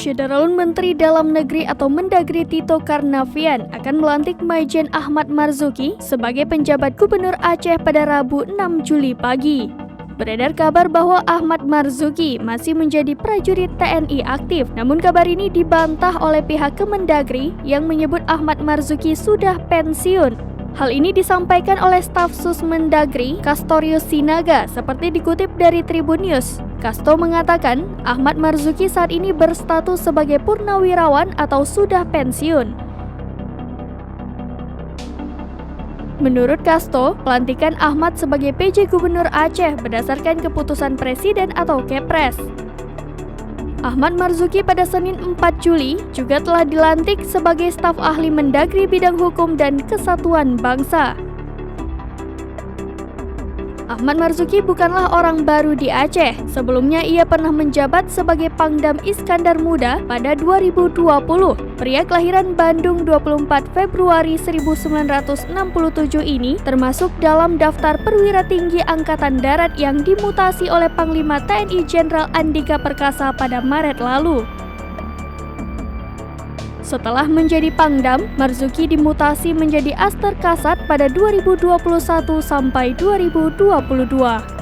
Syederalun Menteri Dalam Negeri atau Mendagri Tito Karnavian akan melantik Maijen Ahmad Marzuki sebagai penjabat Gubernur Aceh pada Rabu 6 Juli pagi. Beredar kabar bahwa Ahmad Marzuki masih menjadi prajurit TNI aktif, namun kabar ini dibantah oleh pihak Kemendagri yang menyebut Ahmad Marzuki sudah pensiun. Hal ini disampaikan oleh staf Sus Mendagri, Castorius Sinaga, seperti dikutip dari Tribun News. Casto mengatakan Ahmad Marzuki saat ini berstatus sebagai purnawirawan atau sudah pensiun. Menurut Casto, pelantikan Ahmad sebagai PJ Gubernur Aceh berdasarkan keputusan Presiden atau Kepres. Ahmad Marzuki pada Senin 4 Juli juga telah dilantik sebagai staf ahli Mendagri bidang hukum dan kesatuan bangsa. Ahmad Marzuki bukanlah orang baru di Aceh. Sebelumnya ia pernah menjabat sebagai Pangdam Iskandar Muda pada 2020. Pria kelahiran Bandung 24 Februari 1967 ini termasuk dalam daftar perwira tinggi Angkatan Darat yang dimutasi oleh Panglima TNI Jenderal Andika Perkasa pada Maret lalu. Setelah menjadi Pangdam, Marzuki dimutasi menjadi Aster Kasat pada 2021 sampai 2022.